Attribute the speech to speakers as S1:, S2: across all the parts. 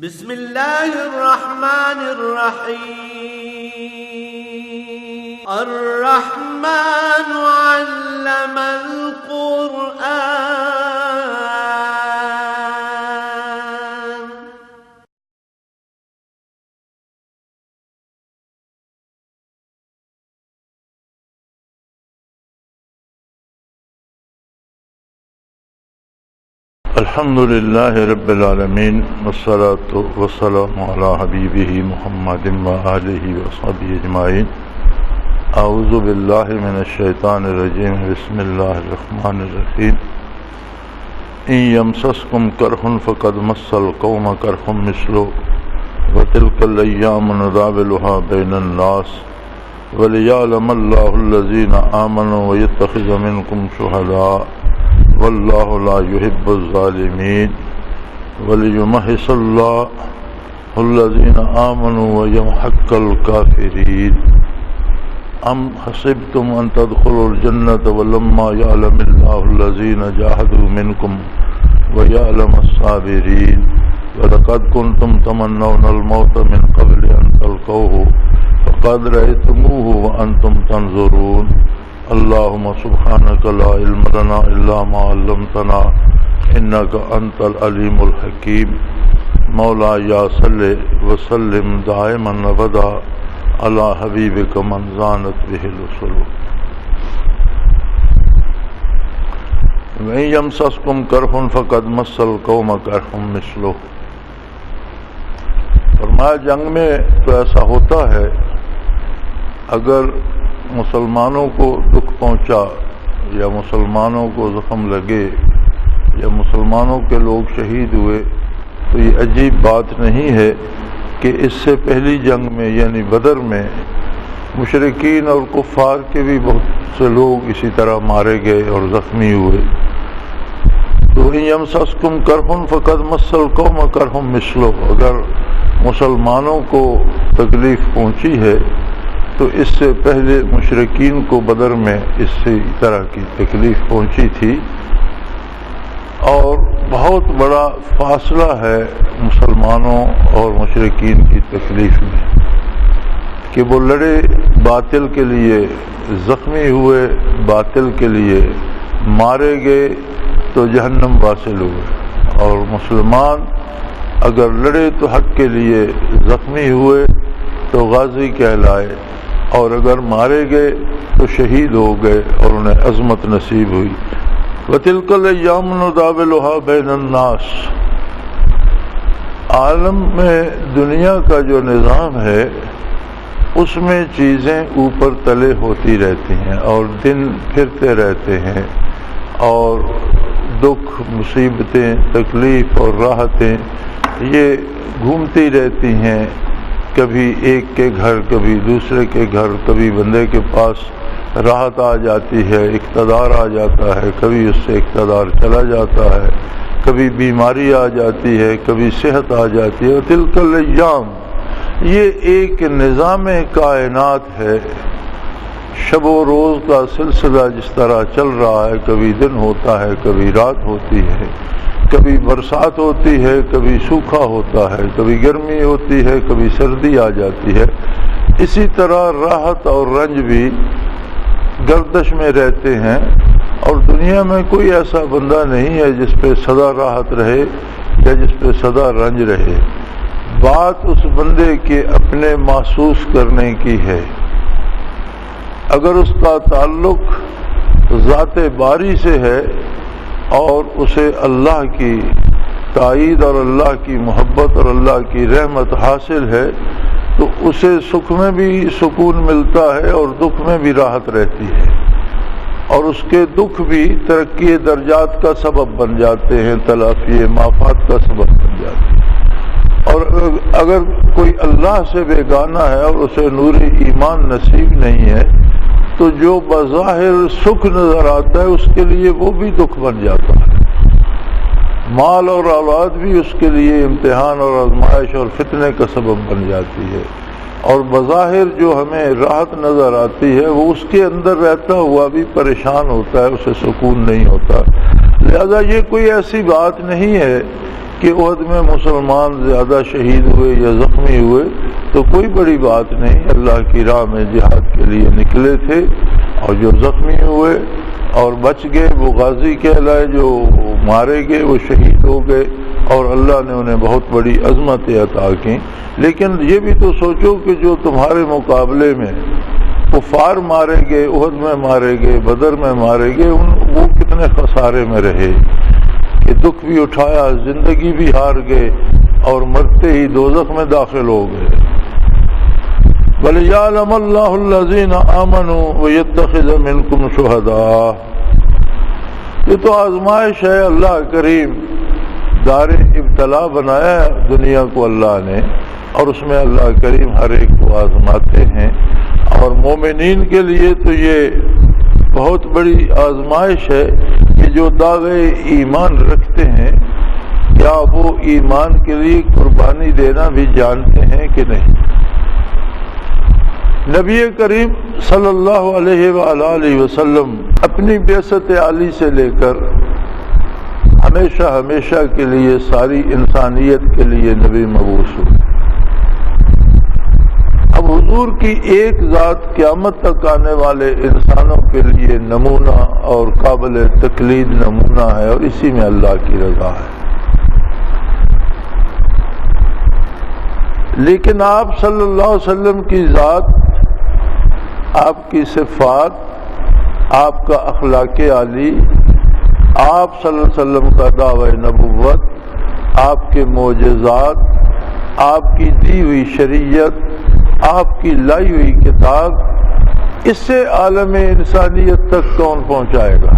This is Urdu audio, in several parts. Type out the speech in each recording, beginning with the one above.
S1: بسم اللہ الرحمن الرحیم الرحمن علم القرآن
S2: الحمد للہ رب العالمین والصلاة والسلام علی حبیبہ محمد وآلہ وصحبہ اجمعین۔ اعوذ باللہ من الشیطان الرجیم، بسم اللہ الرحمن الرحیم۔ ان یمسسکم کرح فقد مس القوم کرح مثلہ وتلک الایام نداولها بین الناس ولیعلم اللہ الذین آمنوا ویتخذ منکم شہداء واللہ لا يحب الظالمین ولیمحص اللہ الذین آمنوا ویمحق الکافرین۔ ام حسبتم ان تدخلوا الجنة ولما یعلم اللہ الذین جاہدوا منکم ویعلم الصابرین ولقد کنتم تمنون الموت من قبل ان تلقوه فقد رأیتموه وانتم تنظرون۔ اللہم سبحانک لا علم لنا الا ما علمتنا انک انت العلیم الحکیم۔ مولا یا صلی وسلم دائما ابدا علی حبیبک من زانت بہ السلوک۔ وَإِن یمسسکم کرح فقد مس القوم کرح مثلہ۔ فرمایا جنگ میں تو ایسا ہوتا ہے، اگر مسلمانوں کو دکھ پہنچا یا مسلمانوں کو زخم لگے یا مسلمانوں کے لوگ شہید ہوئے تو یہ عجیب بات نہیں ہے کہ اس سے پہلی جنگ میں یعنی بدر میں مشرکین اور کفار کے بھی بہت سے لوگ اسی طرح مارے گئے اور زخمی ہوئے۔ تو ان یمسسکم کرح فقد مس القوم کرح مثلہ، اگر مسلمانوں کو تکلیف پہنچی ہے تو اس سے پہلے مشرکین کو بدر میں اسی طرح کی تکلیف پہنچی تھی، اور بہت بڑا فاصلہ ہے مسلمانوں اور مشرکین کی تکلیف میں کہ وہ لڑے باطل کے لیے، زخمی ہوئے باطل کے لیے، مارے گئے تو جہنم واصل ہوئے، اور مسلمان اگر لڑے تو حق کے لیے، زخمی ہوئے تو غازی کہلائے، اور اگر مارے گئے تو شہید ہو گئے اور انہیں عظمت نصیب ہوئی۔ وَتِلْكَ الْأَيَّامُ نُدَاوِلُهَا بَيْنَ النَّاسِ، عالم میں دنیا کا جو نظام ہے اس میں چیزیں اوپر تلے ہوتی رہتی ہیں اور دن پھرتے رہتے ہیں، اور دکھ، مصیبتیں، تکلیف اور راحتیں یہ گھومتی رہتی ہیں، کبھی ایک کے گھر کبھی دوسرے کے گھر، کبھی بندے کے پاس راحت آ جاتی ہے، اقتدار آ جاتا ہے، کبھی اس سے اقتدار چلا جاتا ہے، کبھی بیماری آ جاتی ہے، کبھی صحت آ جاتی ہے۔ تلک الایام، یہ ایک نظام کائنات ہے، شب و روز کا سلسلہ جس طرح چل رہا ہے، کبھی دن ہوتا ہے کبھی رات ہوتی ہے، کبھی برسات ہوتی ہے کبھی سوکھا ہوتا ہے، کبھی گرمی ہوتی ہے کبھی سردی آ جاتی ہے۔ اسی طرح راحت اور رنج بھی گردش میں رہتے ہیں، اور دنیا میں کوئی ایسا بندہ نہیں ہے جس پہ سدا راحت رہے یا جس پہ سدا رنج رہے۔ بات اس بندے کے اپنے محسوس کرنے کی ہے۔ اگر اس کا تعلق ذات باری سے ہے اور اسے اللہ کی تائید اور اللہ کی محبت اور اللہ کی رحمت حاصل ہے تو اسے سکھ میں بھی سکون ملتا ہے اور دکھ میں بھی راحت رہتی ہے، اور اس کے دکھ بھی ترقی درجات کا سبب بن جاتے ہیں، تلافی مافات کا سبب بن جاتے ہیں۔ اور اگر کوئی اللہ سے بیگانہ ہے اور اسے نور ایمان نصیب نہیں ہے تو جو بظاہر سکھ نظر آتا ہے اس کے لیے وہ بھی دکھ بن جاتا ہے۔ مال اور اولاد بھی اس کے لیے امتحان اور آزمائش اور فتنے کا سبب بن جاتی ہے، اور بظاہر جو ہمیں راحت نظر آتی ہے وہ اس کے اندر رہتا ہوا بھی پریشان ہوتا ہے، اسے سکون نہیں ہوتا۔ لہذا یہ کوئی ایسی بات نہیں ہے کہ احد میں مسلمان زیادہ شہید ہوئے یا زخمی ہوئے تو کوئی بڑی بات نہیں، اللہ کی راہ میں جہاد کے لیے نکلے تھے، اور جو زخمی ہوئے اور بچ گئے وہ غازی کہلائے، جو مارے گئے وہ شہید ہو گئے، اور اللہ نے انہیں بہت بڑی عظمت عطا کی۔ لیکن یہ بھی تو سوچو کہ جو تمہارے مقابلے میں کفار مارے گئے، احد میں مارے گئے، بدر میں مارے گئے، وہ کتنے خسارے میں رہے کہ دکھ بھی اٹھایا، زندگی بھی ہار گئے، اور مرتے ہی دوزخ میں داخل ہو گئے۔ وَلِيَعْلَمَ اللَّهُ الَّذِينَ آمَنُوا وَيَتَّخِذَ مِنْكُمْ شُهَدَاءَ۔ یہ تو آزمائش ہے، اللہ کریم دار ابتلا بنایا ہے دنیا کو اللہ نے، اور اس میں اللہ کریم ہر ایک کو آزماتے ہیں، اور مومنین کے لیے تو یہ بہت بڑی آزمائش ہے کہ جو دعوے ایمان رکھتے ہیں کیا وہ ایمان کے لیے قربانی دینا بھی جانتے ہیں کہ نہیں۔ نبی کریم صلی اللہ علیہ وآلہ وسلم اپنی بعثت عالی سے لے کر ہمیشہ ہمیشہ کے لیے ساری انسانیت کے لیے نبی مبعوث ہوئے۔ اب حضور کی ایک ذات قیامت تک آنے والے انسانوں کے لیے نمونہ اور قابل تقلید نمونہ ہے، اور اسی میں اللہ کی رضا ہے۔ لیکن آپ صلی اللہ علیہ وسلم کی ذات، آپ کی صفات، آپ کا اخلاق عالی، آپ صلی اللہ علیہ وسلم کا دعوی نبوت، آپ کے معجزات، آپ کی دی ہوئی شریعت، آپ کی لائی ہوئی کتاب، اس سے عالم انسانیت تک کون پہنچائے گا؟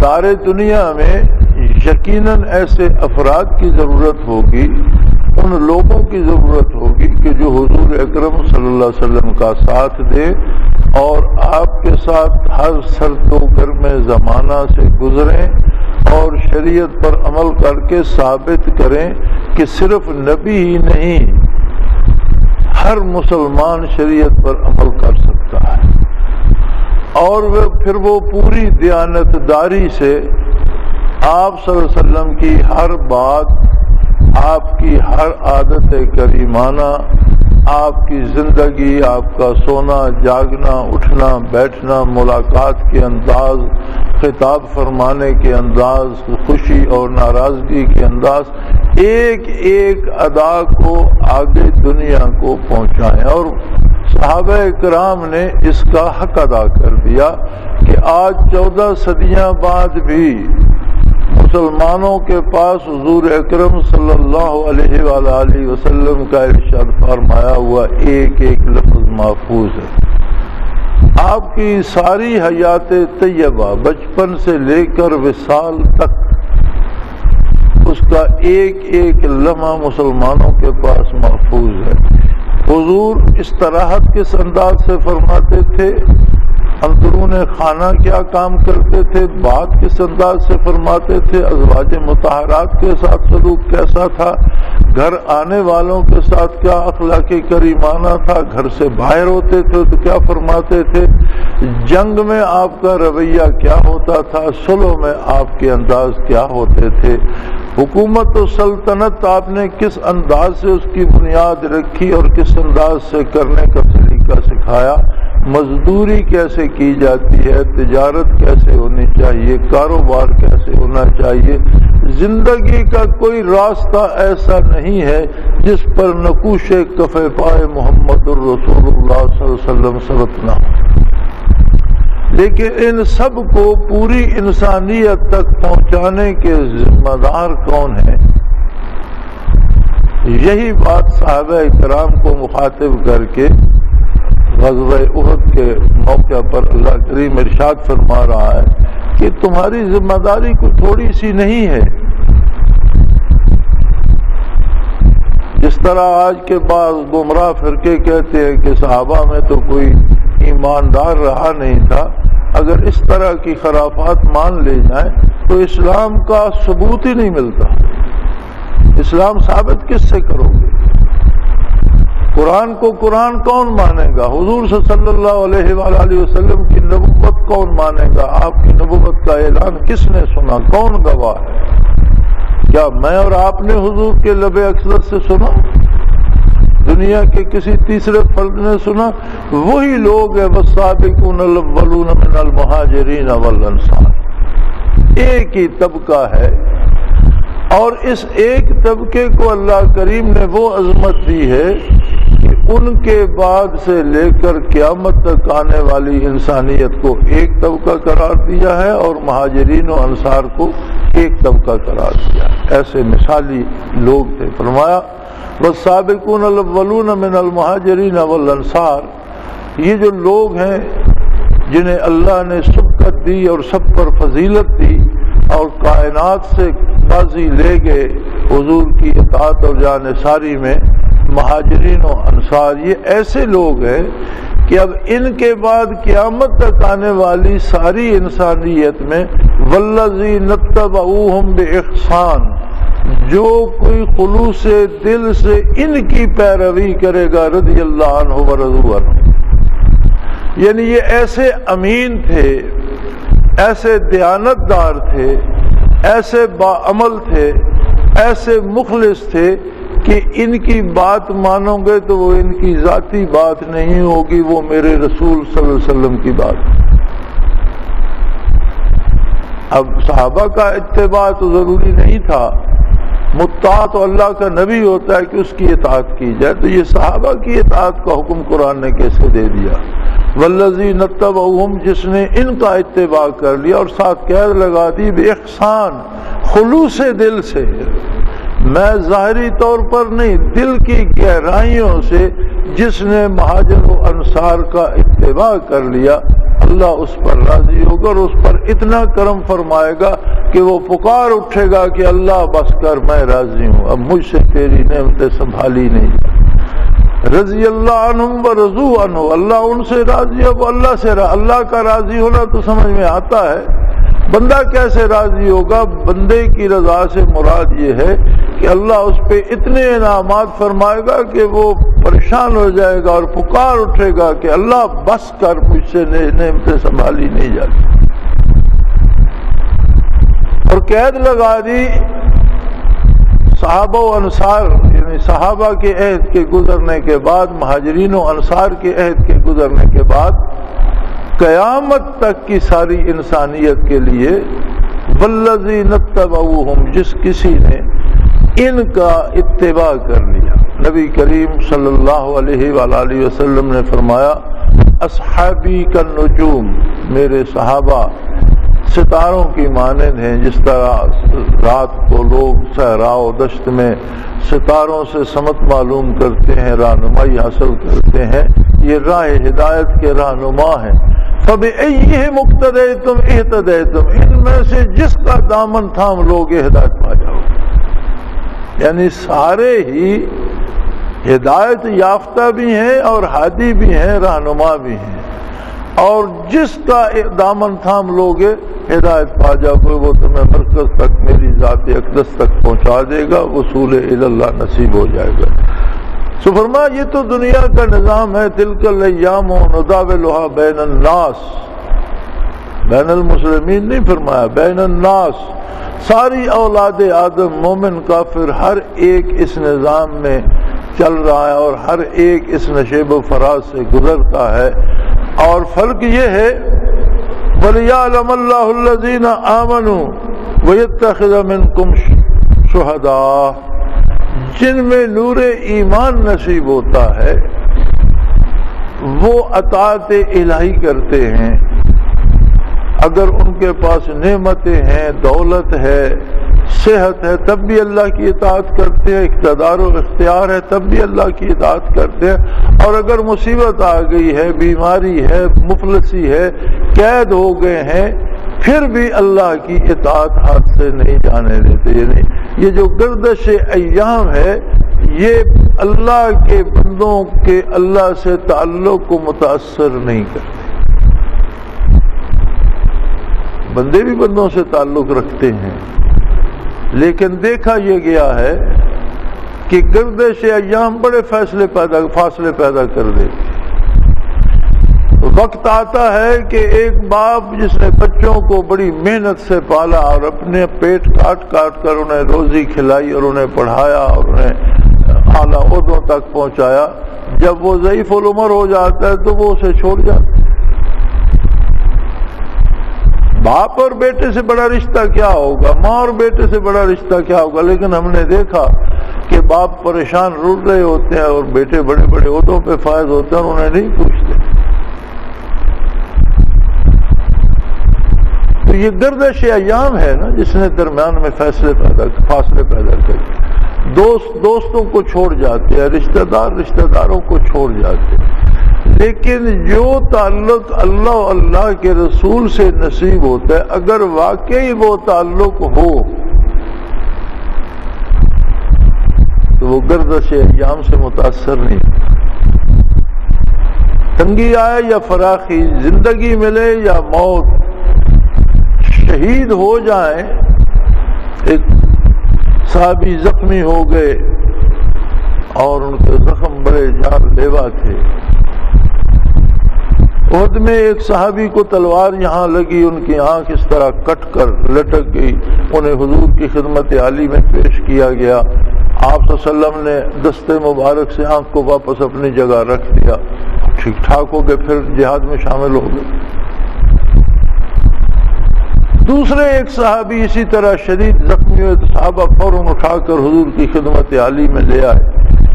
S2: سارے دنیا میں یقیناً ایسے افراد کی ضرورت ہوگی، ان لوگوں کی ضرورت ہوگی کہ جو حضور اکرم صلی اللہ علیہ وسلم کا ساتھ دیں اور آپ کے ساتھ ہر سرد و گرم زمانہ سے گزریں، اور شریعت پر عمل کر کے ثابت کریں کہ صرف نبی ہی نہیں، ہر مسلمان شریعت پر عمل کر سکتا ہے، اور پھر وہ پوری دیانتداری سے آپ صلی اللہ علیہ وسلم کی ہر بات، آپ کی ہر عادت کریمانہ، آپ کی زندگی، آپ کا سونا جاگنا، اٹھنا بیٹھنا، ملاقات کے انداز، خطاب فرمانے کے انداز، خوشی اور ناراضگی کے انداز، ایک ایک ادا کو آگے دنیا کو پہنچائیں۔ اور صحابہ کرام نے اس کا حق ادا کر دیا کہ آج 14 صدیاں بعد بھی مسلمانوں کے پاس حضور اکرم صلی اللہ علیہ وآلہ وسلم کا ارشاد فرمایا ہوا ایک ایک لفظ محفوظ ہے۔ آپ کی ساری حیات طیبہ بچپن سے لے کر وصال تک اس کا ایک ایک لمحہ مسلمانوں کے پاس محفوظ ہے۔ حضور استراحت کس انداز سے فرماتے تھے، اندرون خانہ کیا کام کرتے تھے، بات کس انداز سے فرماتے تھے، ازواج مطہرات کے ساتھ سلوک کیسا تھا، گھر آنے والوں کے ساتھ کیا اخلاق کریمانہ تھا، گھر سے باہر ہوتے تھے تو کیا فرماتے تھے، جنگ میں آپ کا رویہ کیا ہوتا تھا، صلح میں آپ کے انداز کیا ہوتے تھے، حکومت و سلطنت آپ نے کس انداز سے اس کی بنیاد رکھی اور کس انداز سے کرنے کا طریقہ سکھایا، مزدوری کیسے کی جاتی ہے، تجارت کیسے ہونی چاہیے، کاروبار کیسے ہونا چاہیے۔ زندگی کا کوئی راستہ ایسا نہیں ہے جس پر نقوش کف پائے محمد الرسول اللہ صلی اللہ علیہ وسلم ثبت نہ ہو۔ لیکن ان سب کو پوری انسانیت تک پہنچانے کے ذمہ دار کون ہیں؟ یہی بات صحابہ کرام کو مخاطب کر کے غزوہ احد کے موقع پر اللہ کریم ارشاد فرما رہا ہے کہ تمہاری ذمہ داری کو تھوڑی سی نہیں ہے۔ جس طرح آج کے بعض گمراہ فرقے کہتے ہیں کہ صحابہ میں تو کوئی ایماندار رہا نہیں تھا، اگر اس طرح کی خرافات مان لے جائیں تو اسلام کا ثبوت ہی نہیں ملتا۔ اسلام ثابت کس سے کرو گے؟ قرآن کو قرآن کون مانے گا؟ حضور صلی اللہ علیہ وآلہ وسلم کی نبوت کون مانے گا؟ آپ کی نبوت کا اعلان کس نے سنا؟ کون گواہ ہے؟ کیا میں اور آپ نے حضور کے لب اقدس سے سنا؟ دنیا کے کسی تیسرے فرد نے سنا؟ وہی لوگ ہیں والسابقون الاولون من المہاجرین والانصار، ایک ہی طبقہ ہے، اور اس ایک طبقے کو اللہ کریم نے وہ عظمت دی ہے کہ ان کے بعد سے لے کر قیامت تک آنے والی انسانیت کو ایک طبقہ قرار دیا ہے اور مہاجرین و انصار کو ایک طبقہ قرار دیا ہے۔ ایسے مثالی لوگ تھے۔ فرمایا والسابقون الاولون من المہاجرین والانصار، یہ جو لوگ ہیں جنہیں اللہ نے سبقت دی اور سب پر فضیلت دی اور کائنات سے بازی لے گئے حضور کی اطاعت اور جانثاری میں، مہاجرین و انصار یہ ایسے لوگ ہیں کہ اب ان کے بعد قیامت تک آنے والی ساری انسانیت میں والذین اتبعوہم باحسان، جو کوئی خلوص دل سے ان کی پیروی کرے گا رضی اللہ عنہ ورضوا عنہ، یعنی یہ ایسے امین تھے، ایسے دیانتدار تھے، ایسے باعمل تھے، ایسے مخلص تھے کہ ان کی بات مانو گے تو وہ ان کی ذاتی بات نہیں ہوگی، وہ میرے رسول صلی اللہ علیہ وسلم کی بات۔ اب صحابہ کا اتباع تو ضروری نہیں تھا، متبع تو اللہ کا نبی ہوتا ہے کہ اس کی اطاعت کی جائے، تو یہ صحابہ کی اطاعت کا حکم قرآن نے کیسے دے دیا؟ والذین اتبعوہم، جس نے ان کا اتباع کر لیا اور ساتھ قید لگا دی باحسان، خلوص دل سے، میں ظاہری طور پر نہیں، دل کی گہرائیوں سے جس نے مہاجر و انصار کا اتباع کر لیا، اللہ اس پر راضی ہوگا اور اس پر اتنا کرم فرمائے گا کہ وہ پکار اٹھے گا کہ اللہ بس کر، میں راضی ہوں، اب مجھ سے تیری نعمتیں سنبھالی نہیں۔ رضی اللہ عنہم ورضوا عنہ، اللہ ان سے راضی ہے، وہ اللہ سے اللہ کا راضی ہونا تو سمجھ میں آتا ہے، بندہ کیسے راضی ہوگا؟ بندے کی رضا سے مراد یہ ہے کہ اللہ اس پہ اتنے انعامات فرمائے گا کہ وہ پریشان ہو جائے گا اور پکار اٹھے گا کہ اللہ بس کر، مجھ سے نعمتیں سنبھالی نہیں جاتی، اور قید لگا دی صحابہ و انصار، یعنی صحابہ کے عہد کے گزرنے کے بعد، مہاجرین و انصار کے عہد کے گزرنے کے بعد قیامت تک کی ساری انسانیت کے لیے والذین اتبعوہم، جس کسی نے ان کا اتباع کر لیا۔ نبی کریم صلی اللہ علیہ وآلہ وسلم نے فرمایا اصحابی کالنجوم، میرے صحابہ ستاروں کی مانند ہیں، جس طرح رات کو لوگ صحرا و دشت میں ستاروں سے سمت معلوم کرتے ہیں، رہنمائی حاصل کرتے ہیں، یہ راہ ہدایت کے رہنما ہیں۔ فَبِأَيِّهِمْ اقْتَدَيْتُمْ اهْتَدَيْتُمْ، ان میں سے جس کا دامن تھام لوگ ہدایت پا جاؤ، یعنی سارے ہی ہدایت یافتہ بھی ہیں اور ہادی بھی ہیں، رہنما بھی ہیں، اور جس کا دامن تھام لوگ ہدایت پا جاؤ وہ تمہیں مرکز تک، میری ذات اقدس تک پہنچا دے گا، وصول الی اللہ نصیب ہو جائے گا۔ سو فرمایا یہ تو دنیا کا نظام ہے، تلک الایام نداولها بین الناس، بین المسلمین نہیں فرمایا، بین الناس، ساری اولاد آدم، مومن کافر، ہر ایک اس نظام میں چل رہا ہے اور ہر ایک اس نشیب و فراز سے گزرتا ہے، اور فرق یہ ہے وَلِيَعْلَمَ اللَّهُ الَّذِينَ آمَنُوا وَيَتَّخِذَ مِنْكُمْ شُهَدَاءَ، جن میں نور ایمان نصیب ہوتا ہے وہ اطاعت الہی کرتے ہیں، اگر ان کے پاس نعمتیں ہیں، دولت ہے، صحت ہے، تب بھی اللہ کی اطاعت کرتے ہیں، اقتدار و اختیار ہے تب بھی اللہ کی اطاعت کرتے ہیں، اور اگر مصیبت آ گئی ہے، بیماری ہے، مفلسی ہے، قید ہو گئے ہیں، پھر بھی اللہ کی اطاعت ہاتھ سے نہیں جانے دیتے۔ یعنی یہ جو گردش ایام ہے یہ اللہ کے بندوں کے اللہ سے تعلق کو متاثر نہیں کرتے، بندے بھی بندوں سے تعلق رکھتے ہیں، لیکن دیکھا یہ گیا ہے کہ گردش ایام بڑے فاصلے پیدا کر دیتے۔ وقت آتا ہے کہ ایک باپ جس نے بچوں کو بڑی محنت سے پالا اور اپنے پیٹ کاٹ کاٹ کر انہیں روزی کھلائی اور انہیں پڑھایا اور انہیں اعلیٰ عہدوں تک پہنچایا، جب وہ ضعیف العمر ہو جاتا ہے تو وہ اسے چھوڑ جاتا ہے۔ باپ اور بیٹے سے بڑا رشتہ کیا ہوگا، ماں اور بیٹے سے بڑا رشتہ کیا ہوگا، لیکن ہم نے دیکھا کہ باپ پریشان رول رہے ہوتے ہیں اور بیٹے بڑے بڑے عہدوں پہ فائز ہوتے ہیں اور انہیں نہیں پوچھتے۔ تو یہ گردش ایام ہے نا جس نے درمیان میں فاصلے پیدا کر، دوستوں کو چھوڑ جاتے ہیں، رشتہ داروں کو چھوڑ جاتے ہیں، لیکن جو تعلق اللہ و اللہ کے رسول سے نصیب ہوتا ہے، اگر واقعی وہ تعلق ہو تو وہ گردش ایام سے متاثر نہیں ہوتا۔ تنگی آئے یا فراخی، زندگی ملے یا موت، شہید ہو جائیں۔ ایک صحابی زخمی ہو گئے اور ان کے زخم بڑے جان لیوا تھے۔ احد میں ایک صحابی کو تلوار یہاں لگی، ان کی آنکھ اس طرح کٹ کر لٹک گئی، انہیں حضور کی خدمت عالی میں پیش کیا گیا۔ آپ صلی اللہ علیہ وسلم نے دستے مبارک سے آنکھ کو واپس اپنی جگہ رکھ دیا، ٹھیک ٹھاک ہو گئے، پھر جہاد میں شامل ہو گئے۔ دوسرے ایک صحابی اسی طرح شدید زخمی ہوئے تو صحابہ فوراً اٹھا کر حضور کی خدمت عالی میں لے آئے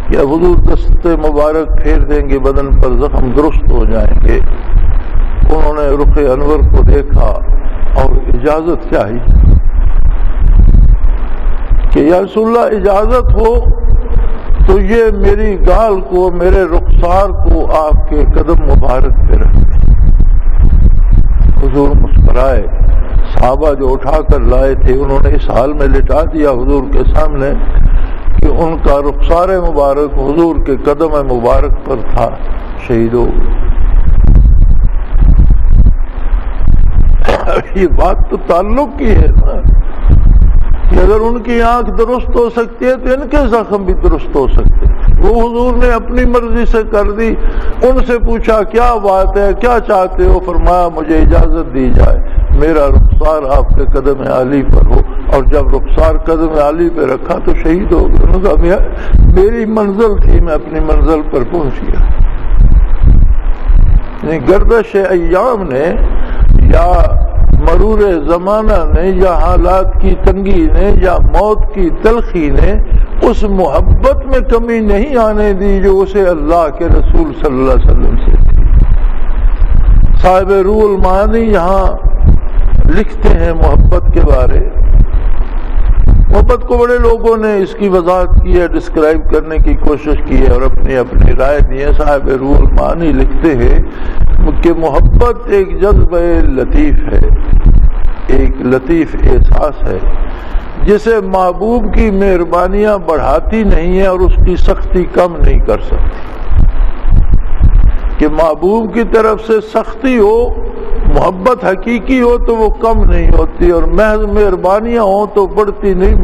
S2: کہ حضور دستے مبارک پھیر دیں گے، بدن پر زخم درست ہو جائیں گے۔ انہوں نے رخ انور کو دیکھا اور اجازت چاہی کہ یا رسول اللہ اجازت ہو تو یہ میری گال کو، میرے رخسار کو آپ کے قدم مبارک پہ رکھ دیں۔ حضور مسکرائے، صحابہ جو اٹھا کر لائے تھے انہوں نے اس حال میں لٹا دیا حضور کے سامنے کہ ان کا رخسار مبارک حضور کے قدم مبارک پر تھا، شہید ہو گئے۔ یہ بات تو تعلق کی ہے نا کہ اگر ان کی آنکھ درست ہو سکتی ہے تو ان کے زخم بھی درست ہو سکتے ہیں۔ وہ حضور نے اپنی مرضی سے کر دی، ان سے پوچھا کیا بات ہے، کیا چاہتے ہو، فرمایا مجھے اجازت دی جائے میرا رخسار آپ کے قدم عالی پر ہو، اور جب رخسار قدم عالی پہ رکھا تو شہید ہو گئے۔ انہوں نے کہا میری منزل تھی، میں اپنی منزل پر پہنچ گیا۔ یعنی گردش ایام نے یا مرور زمانہ نے یا حالات کی تنگی نے یا موت کی تلخی نے اس محبت میں کمی نہیں آنے دی جو اسے اللہ کے رسول صلی اللہ علیہ وسلم سے تھی۔ صاحب روح المعانی یہاں لکھتے ہیں محبت کے بارے۔ محبت کو بڑے لوگوں نے اس کی وضاحت کی ہے، ڈسکرائب کرنے کی کوشش کی ہے اور اپنی رائے دی ہے۔ صاحب روح المعانی لکھتے ہیں کہ محبت ایک جذبہ لطیف ہے، ایک لطیف احساس ہے جسے محبوب کی مہربانیاں بڑھاتی نہیں ہے اور اس کی سختی کم نہیں کر سکتی۔ کہ محبوب کی طرف سے سختی ہو، محبت حقیقی ہو تو وہ کم نہیں ہوتی، اور محض مہربانیاں ہوں تو بڑھتی نہیں،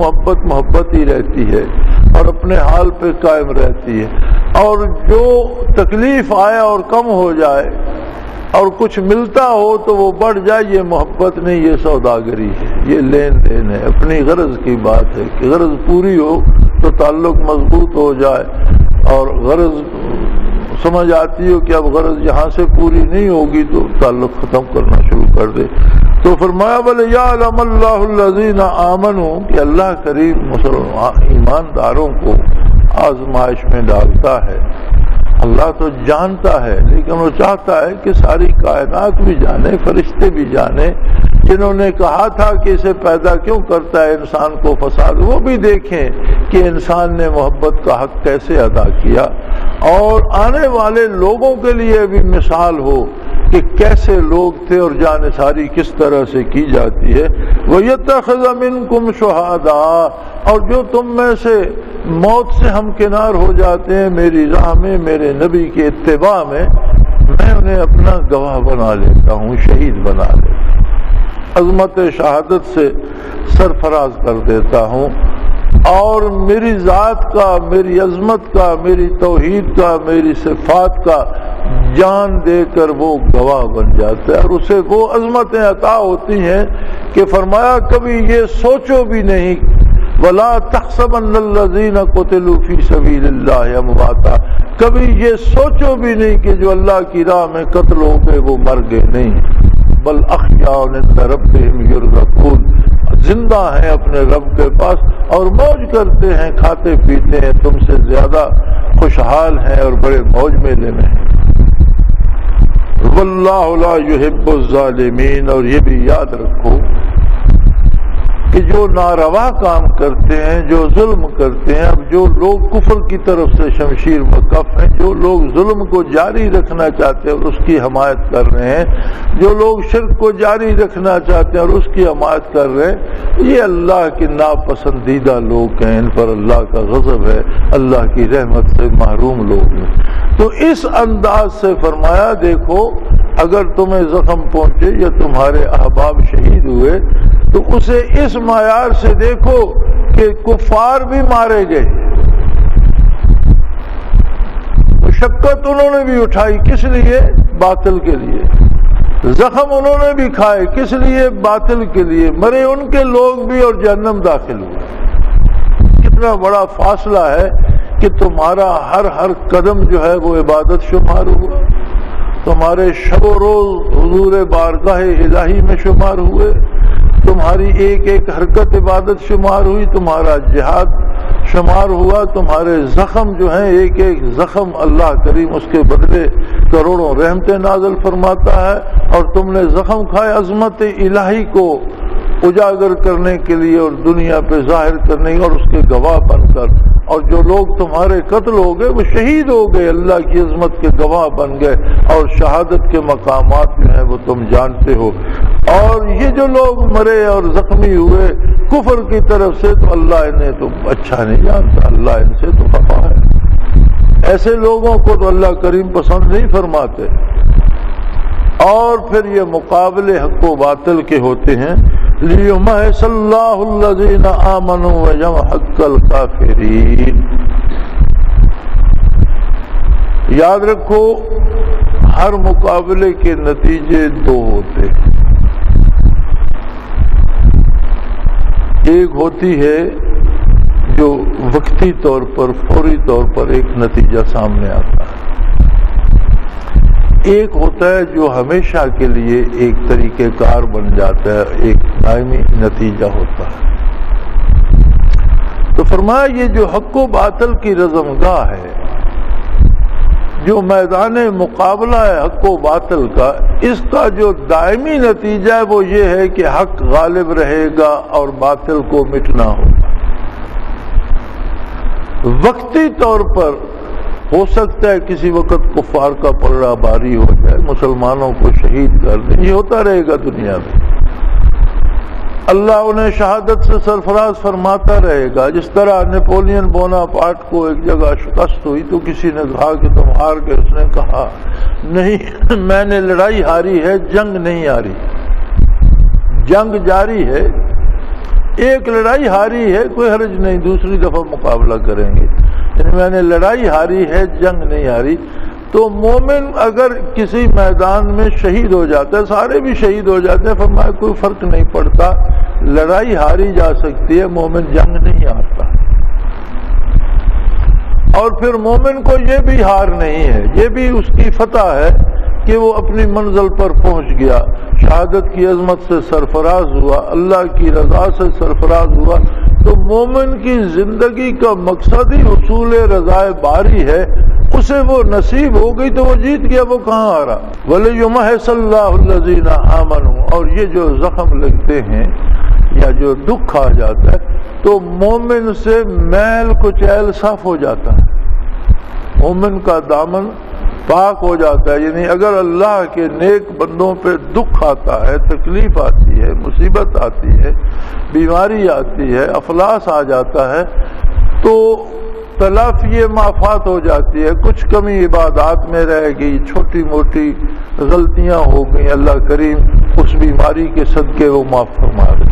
S2: محبت ہی رہتی ہے اور اپنے حال پہ قائم رہتی ہے۔ اور جو تکلیف آئے اور کم ہو جائے اور کچھ ملتا ہو تو وہ بڑھ جائے، یہ محبت نہیں، یہ سوداگری ہے، یہ لین دین ہے، اپنی غرض کی بات ہے کہ غرض پوری ہو تو تعلق مضبوط ہو جائے، اور غرض سمجھ آتی ہو کہ اب غرض یہاں سے پوری نہیں ہوگی تو تعلق ختم کرنا شروع کر دے۔ تو فرمایا وَلِيَعْلَمَ اللَّهُ الَّذِينَ آمَنُوا کہ اللہ کریم ایمانداروں کو آزمائش میں ڈالتا ہے۔ اللہ تو جانتا ہے لیکن وہ چاہتا ہے کہ ساری کائنات بھی جانے، فرشتے بھی جانے، جنہوں نے کہا تھا کہ اسے پیدا کیوں کرتا ہے انسان کو فساد، وہ بھی دیکھیں کہ انسان نے محبت کا حق کیسے ادا کیا، اور آنے والے لوگوں کے لیے بھی مثال ہو کہ کیسے لوگ تھے اور جانثاری کس طرح سے کی جاتی ہے۔ وَيَتَّخِذَ مِنْكُمْ شُهَدَاءَ اور جو تم میں سے موت سے ہمکنار ہو جاتے ہیں میری راہ میں، میرے نبی کے اتباع میں انہیں اپنا گواہ بنا لیتا ہوں، شہید بنا لیتا ہوں، عظمت شہادت سے سرفراز کر دیتا ہوں، اور میری ذات کا، میری عظمت کا، میری توحید کا، میری صفات کا جان دے کر وہ گواہ بن جاتا ہے، اور اسے وہ عظمتیں عطا ہوتی ہیں کہ فرمایا کبھی یہ سوچو بھی نہیں، وَلَا تَحْسَبَنَّ الَّذِينَ قُتِلُوا فِي سَبِيلِ اللَّهِ أَمْوَاتًا، کبھی یہ سوچو بھی نہیں کہ جو اللہ کی راہ میں قتل ہو گئے وہ مر گئے، نہیں، بل احیاء عند ربهم يرزقون، زندہ ہیں اپنے رب کے پاس اور موج کرتے ہیں، کھاتے پیتے ہیں، تم سے زیادہ خوشحال ہیں اور بڑے موج میلے میں ہیں۔ واللہ لا يحب الظالمین، اور یہ بھی یاد رکھو کہ جو ناروا کام کرتے ہیں، جو ظلم کرتے ہیں، اب جو لوگ کفر کی طرف سے شمشیر مکف ہیں، جو لوگ ظلم کو جاری رکھنا چاہتے ہیں اور اس کی حمایت کر رہے ہیں، جو لوگ شرک کو جاری رکھنا چاہتے ہیں اور اس کی حمایت کر رہے ہیں، یہ اللہ کے ناپسندیدہ لوگ ہیں، ان پر اللہ کا غضب ہے، اللہ کی رحمت سے محروم لوگ ہیں۔ تو اس انداز سے فرمایا دیکھو اگر تمہیں زخم پہنچے یا تمہارے احباب شہید ہوئے تو اسے اس معیار سے دیکھو کہ کفار بھی مارے گئے، مشقت انہوں نے بھی اٹھائی، کس لیے؟ باطل کے لیے، زخم انہوں نے بھی کھائے، کس لیے؟ باطل کے لیے، مرے ان کے لوگ بھی اور جہنم داخل ہوئے۔ کتنا بڑا فاصلہ ہے کہ تمہارا ہر قدم جو ہے وہ عبادت شمار ہوا، تمہارے شب و روز حضور بارگاہ الہی میں شمار ہوئے، تمہاری ایک ایک حرکت عبادت شمار ہوئی، تمہارا جہاد شمار ہوا، تمہارے زخم جو ہیں ایک ایک زخم اللہ کریم اس کے بدلے کروڑوں رحمتیں نازل فرماتا ہے، اور تم نے زخم کھائے عظمت الہی کو اجاگر کرنے کے لیے اور دنیا پہ ظاہر کرنے اور اس کے گواہ بن کر، اور جو لوگ تمہارے قتل ہو گئے وہ شہید ہو گئے، اللہ کی عظمت کے گواہ بن گئے، اور شہادت کے مقامات جو ہیں وہ تم جانتے ہو۔ اور یہ جو لوگ مرے اور زخمی ہوئے کفر کی طرف سے، تو اللہ انہیں تو اچھا نہیں جانتا، اللہ ان سے تو خفا ہے، ایسے لوگوں کو تو اللہ کریم پسند نہیں فرماتے۔ اور پھر یہ مقابلے حق و باطل کے ہوتے ہیں، لِيُمَحِصَ اللَّهُ الَّذِينَ آمَنُوا وَيَمْحَقَ الْكَافِرِينَ۔ یاد رکھو ہر مقابلے کے نتیجے دو ہوتے ہیں، ایک ہوتی ہے جو وقتی طور پر فوری طور پر ایک نتیجہ سامنے آتا ہے، ایک ہوتا ہے جو ہمیشہ کے لیے ایک طریقہ کار بن جاتا ہے، ایک دائمی نتیجہ ہوتا ہے۔ تو فرمایا یہ جو حق و باطل کی رزمگاہ ہے، جو میدان مقابلہ ہے حق و باطل کا، اس کا جو دائمی نتیجہ ہے وہ یہ ہے کہ حق غالب رہے گا اور باطل کو مٹنا ہوگا۔ وقتی طور پر ہو سکتا ہے کسی وقت کفار کا پلڑا باری ہو جائے، مسلمانوں کو شہید کر دیں، یہ ہوتا رہے گا دنیا میں، اللہ انہیں شہادت سے سرفراز فرماتا رہے گا۔ جس طرح نیپولین بوناپارٹ کو ایک جگہ شکست ہوئی تو کسی نے کہا کہ تم ہار گئے، اس نے کہا نہیں، میں نے لڑائی ہاری ہے، جنگ نہیں ہاری، جنگ جاری ہے، ایک لڑائی ہاری ہے، کوئی حرج نہیں، دوسری دفعہ مقابلہ کریں گے، میں نے لڑائی ہاری ہے، جنگ نہیں ہاری۔ تو مومن اگر کسی میدان میں شہید ہو جاتا ہے، سارے بھی شہید ہو جاتے ہیں، فرمایا کوئی فرق نہیں پڑتا، لڑائی ہاری جا سکتی ہے، مومن جنگ نہیں ہارتا۔ اور پھر مومن کو یہ بھی ہار نہیں ہے، یہ بھی اس کی فتح ہے کہ وہ اپنی منزل پر پہنچ گیا، شہادت کی عظمت سے سرفراز ہوا، اللہ کی رضا سے سرفراز ہوا۔ تو مومن کی زندگی کا مقصد ہی حصول رضا باری ہے، اسے وہ نصیب ہو گئی تو وہ جیت گیا، وہ کہاں آ رہا۔ وَلِيُمَحِصَ اللَّهُ الَّذِينَ آمَنُوا، اور یہ جو زخم لگتے ہیں یا جو دکھ آ جاتا ہے تو مومن سے میل کچیل صاف ہو جاتا ہے، مومن کا دامن پاک ہو جاتا ہے۔ یعنی اگر اللہ کے نیک بندوں پہ دکھ آتا ہے، تکلیف آتی ہے، مصیبت آتی ہے، بیماری آتی ہے، افلاس آ جاتا ہے تو تلافی معافات ہو جاتی ہے، کچھ کمی عبادات میں رہ گئی، چھوٹی موٹی غلطیاں ہو گئی، اللہ کریم اس بیماری کے صدقے وہ معاف فرما دے۔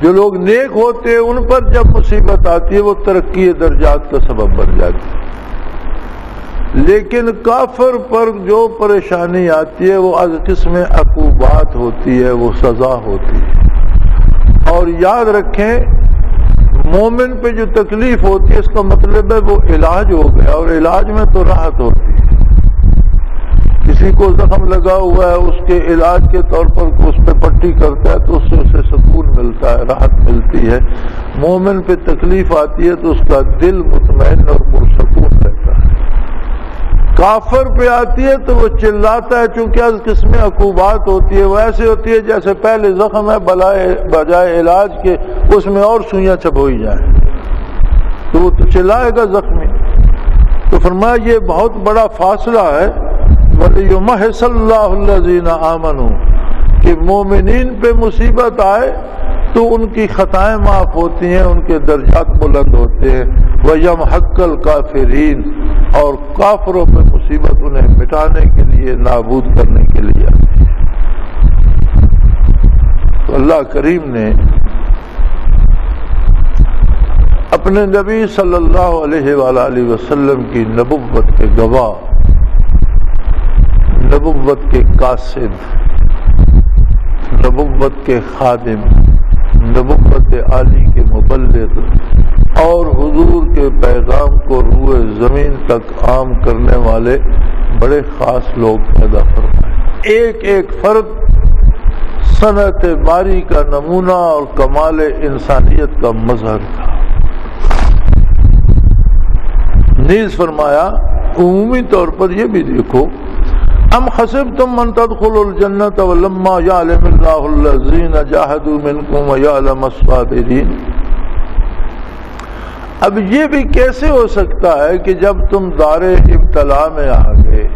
S2: جو لوگ نیک ہوتے ہیں ان پر جب مصیبت آتی ہے وہ ترقی درجات کا سبب بن جاتی ہے۔ لیکن کافر پر جو پریشانی آتی ہے وہ از قسم عقوبات ہوتی ہے، وہ سزا ہوتی ہے۔ اور یاد رکھیں مومن پہ جو تکلیف ہوتی ہے اس کا مطلب ہے وہ علاج ہو گیا، اور علاج میں تو راحت ہوتی ہے۔ کسی کو زخم لگا ہوا ہے، اس کے علاج کے طور پر اس پہ پٹی کرتا ہے تو اس سے اسے سکون ملتا ہے، راحت ملتی ہے۔ مومن پہ تکلیف آتی ہے تو اس کا دل مطمئن اور پرسکون رہتا ہے۔ کافر پہ آتی ہے تو وہ چلاتا ہے، چونکہ از قسم عقوبات ہوتی ہے، وہ ایسے ہوتی ہے جیسے پہلے زخم ہے، بجائے علاج کے اس میں اور سوئیاں چبھوئی جائیں تو وہ تو چلائے گا زخمی۔ تو فرمایا یہ بہت بڑا فاصلہ ہے، وَلِيُمَحِّصَ اللَّهُ الَّذِينَ آمَنُوا، کہ مومنین پہ مصیبت آئے تو ان کی خطائیں معاف ہوتی ہیں، ان کے درجات بلند ہوتے ہیں۔ وَيَمْحَقَّ الْكَافِرِينَ، اور کافروں پہ مصیبت انہیں مٹانے کے لیے، نابود کرنے کے لیے آتی ہے۔ تو اللہ کریم نے اپنے نبی صلی اللہ علیہ وآلہ وسلم کی نبوت کے گواہ، نبوت کے قاصد، نبوت کے خادم، نبوت عالی کے مبلغ اور حضور کے پیغام کو روئے زمین تک عام کرنے والے بڑے خاص لوگ پیدا فرمائے۔ ایک ایک فرد صنعت باری کا نمونہ اور کمال انسانیت کا مظہر تھا۔ نیز فرمایا عمومی طور پر یہ بھی دیکھو، ام حسبتم ان تدخلوا الجنة ولما يعلم الله الذين جاهدوا منكم ويعلم الصابرين۔ اب یہ بھی کیسے ہو سکتا ہے کہ جب تم دار ابتلا میں آ گئے،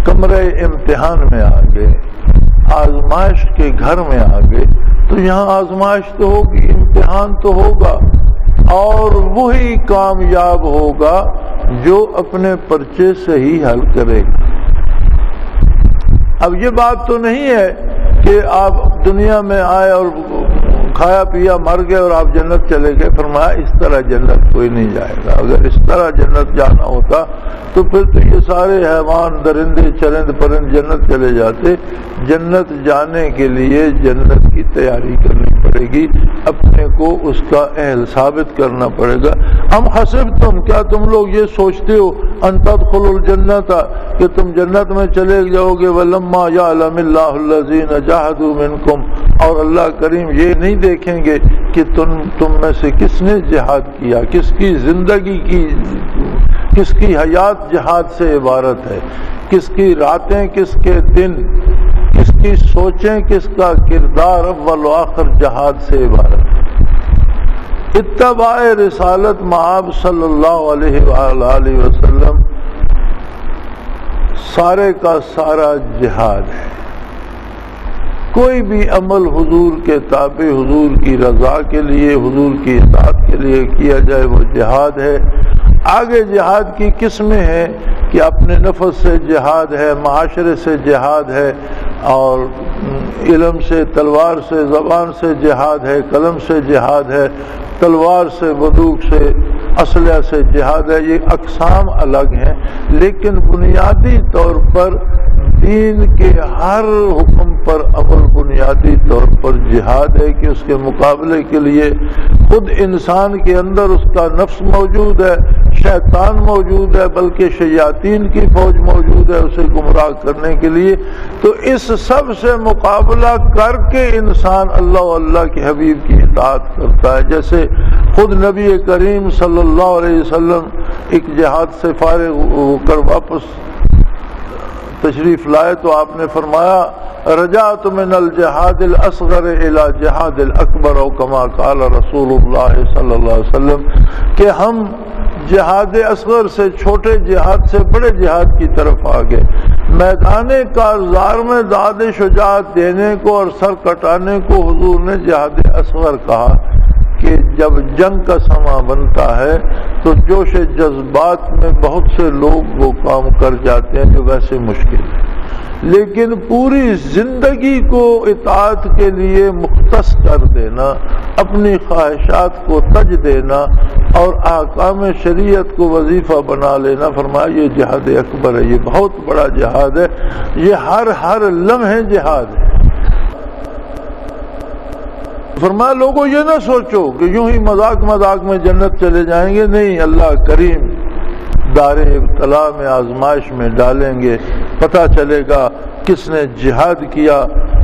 S2: کمرے امتحان میں آ گئے، آزمائش کے گھر میں آ گئے، تو یہاں آزمائش تو ہوگی، امتحان تو ہوگا، اور وہی کامیاب ہوگا جو اپنے پرچے سے ہی حل کرے گا۔ اب یہ بات تو نہیں ہے کہ آپ دنیا میں آئے اور کھایا پیا مر گئے اور آپ جنت چلے گئے۔ فرمایا اس طرح جنت کوئی نہیں جائے گا۔ اگر اس طرح جنت جانا ہوتا تو پھر تو یہ سارے حیوان، درندے، چرند پرند جنت چلے جاتے۔ جنت جانے کے لیے جنت کی تیاری کرنی پڑے گی، اپنے کو اس کا اہل ثابت کرنا پڑے گا۔ ام حسبتم، کیا تم لوگ یہ سوچتے ہو، ان تدخلوا الجنت، کہ تم جنت میں چلے جاؤ گے، ولما یعلم اللہ الذین جاہدوا منکم، اور اللہ کریم یہ نہیں دیکھیں گے کہ تم میں سے کس نے جہاد کیا، کس کی زندگی کی، کس کی حیات جہاد سے عبارت ہے، کس کی راتیں، کس کے دن، کس کی سوچیں، کس کا کردار اول و آخر جہاد سے عبارت ہے۔ اتباع رسالت مآب صلی اللہ علیہ وآلہ وسلم سارے کا سارا جہاد ہے۔ کوئی بھی عمل حضور کے تابع، حضور کی رضا کے لیے، حضور کی اطاعت کے لیے کیا جائے وہ جہاد ہے۔ آگے جہاد کی قسمیں ہیں کہ اپنے نفس سے جہاد ہے، معاشرے سے جہاد ہے، اور علم سے، تلوار سے، زبان سے جہاد ہے، قلم سے جہاد ہے، تلوار سے، بندوق سے، اسلحہ سے جہاد ہے۔ یہ اقسام الگ ہیں، لیکن بنیادی طور پر دین کے ہر حکم پر عمل بنیادی طور پر جہاد ہے کہ اس کے مقابلے کے لیے خود انسان کے اندر اس کا نفس موجود ہے، شیطان موجود ہے، بلکہ شیاطین کی فوج موجود ہے اسے گمراہ کرنے کے لیے۔ تو اس سب سے مقابلہ کر کے انسان اللہ و اللہ کے حبیب کی اطاعت کرتا ہے۔ جیسے خود نبی کریم صلی اللہ علیہ وسلم ایک جہاد سے فارغ ہو کر واپس تشریف لائے تو آپ نے فرمایا رجعت من الجہاد الاصغر الى جہاد الاکبر، او کما قال رسول اللہ صلی اللہ علیہ وسلم، کہ ہم جہاد اصغر سے، چھوٹے جہاد سے بڑے جہاد کی طرف آگے۔ میدان کارزار میں داد شجاعت دینے کو اور سر کٹانے کو حضور نے جہاد اصغر کہا، کہ کہ جب جنگ کا سما بنتا ہے تو جوش جذبات میں بہت سے لوگ وہ کام کر جاتے ہیں جو ویسے مشکل ہے، لیکن پوری زندگی کو اطاعت کے لیے مختص کر دینا، اپنی خواہشات کو تج دینا اور احکام شریعت کو وظیفہ بنا لینا، فرمایا یہ جہاد اکبر ہے، یہ بہت بڑا جہاد ہے، یہ ہر لمحے جہاد ہے۔ فرمایا لوگوں یہ نہ سوچو کہ یوں ہی مذاق میں جنت چلے جائیں گے، نہیں، اللہ کریم دار ابتلا میں آزمائش میں ڈالیں گے، پتہ چلے گا کس نے جہاد کیا،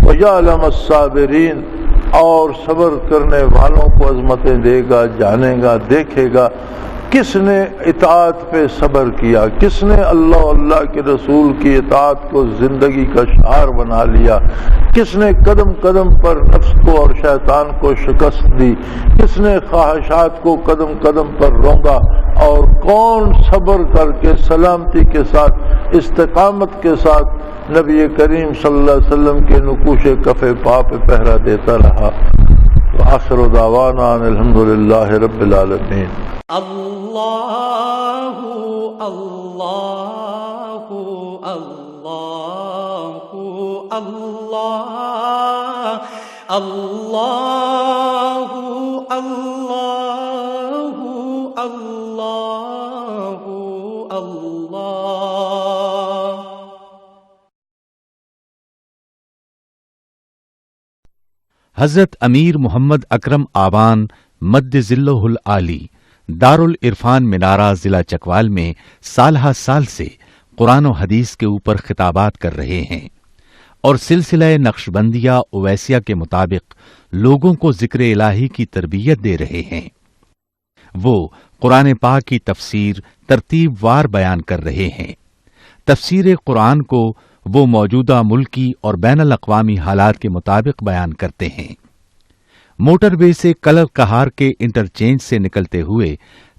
S2: وَيَعْلَمَ الصَّابِرِينَ، اور صبر کرنے والوں کو عظمتیں دے گا، جانے گا، دیکھے گا کس نے اطاعت پہ صبر کیا، کس نے اللہ کے رسول کی اطاعت کو زندگی کا شعار بنا لیا، کس نے قدم قدم پر نفس کو اور شیطان کو شکست دی، کس نے خواہشات کو قدم قدم پر روندا، اور کون صبر کر کے سلامتی کے ساتھ استقامت کے ساتھ نبی کریم صلی اللہ علیہ وسلم کے نقوش کف پا پہ پہرا دیتا رہا۔ آخر دعوانا الحمدللہ رب العالمین۔
S1: اللہ اللہ اللہ اللہ اللہ اللہ اللہ اللہ۔
S3: حضرت امیر محمد اکرم آوان مد ذلہ العالی دارالعرفان منارہ ضلع چکوال میں سالہ سال سے قرآن و حدیث کے اوپر خطابات کر رہے ہیں اور سلسلہ نقشبندیہ اویسیہ کے مطابق لوگوں کو ذکر الہی کی تربیت دے رہے ہیں۔ وہ قرآن پاک کی تفسیر ترتیب وار بیان کر رہے ہیں۔ تفسیر قرآن کو وہ موجودہ ملکی اور بین الاقوامی حالات کے مطابق بیان کرتے ہیں۔ موٹر وے سے کلر کہار کے انٹرچینج سے نکلتے ہوئے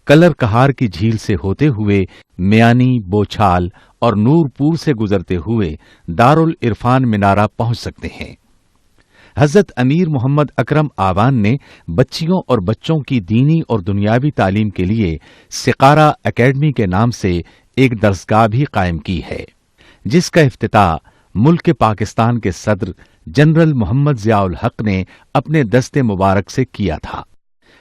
S3: کلر کہار کی جھیل سے ہوتے ہوئے میانی، بوچھال اور نور پور سے گزرتے ہوئے دارالعرفان منارہ پہنچ سکتے ہیں۔ حضرت امیر محمد اکرم آوان نے بچیوں اور بچوں کی دینی اور دنیاوی تعلیم کے لیے سقارہ اکیڈمی کے نام سے ایک درسگاہ بھی قائم کی ہے، جس کا افتتاح ملک پاکستان کے صدر جنرل محمد ضیاء الحق نے اپنے دست مبارک سے کیا تھا۔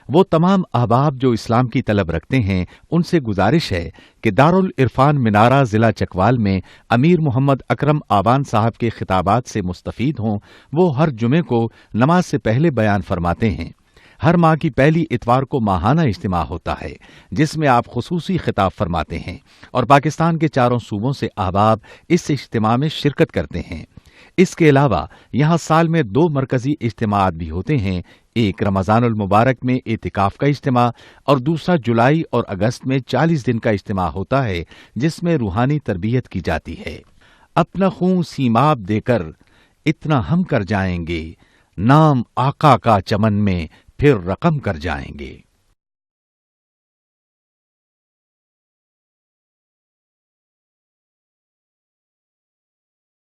S3: وہ تمام احباب جو اسلام کی طلب رکھتے ہیں ان سے گزارش ہے کہ دارالعرفان منارہ ضلع چکوال میں امیر محمد اکرم آوان صاحب کے خطابات سے مستفید ہوں۔ وہ ہر جمعے کو نماز سے پہلے بیان فرماتے ہیں۔ ہر ماہ کی پہلی اتوار کو ماہانہ اجتماع ہوتا ہے جس میں آپ خصوصی خطاب فرماتے ہیں اور پاکستان کے چاروں صوبوں سے احباب اس اجتماع میں شرکت کرتے ہیں۔ اس کے علاوہ یہاں سال میں 2 مرکزی اجتماعات بھی ہوتے ہیں، ایک رمضان المبارک میں اعتکاف کا اجتماع اور دوسرا جولائی اور اگست میں 40 دن کا اجتماع ہوتا ہے جس میں روحانی تربیت کی جاتی ہے۔ اپنا خون سیماب دے کر اتنا ہم کر جائیں گے، نام آقا کا چمن میں پھر رقم کر جائیں گے۔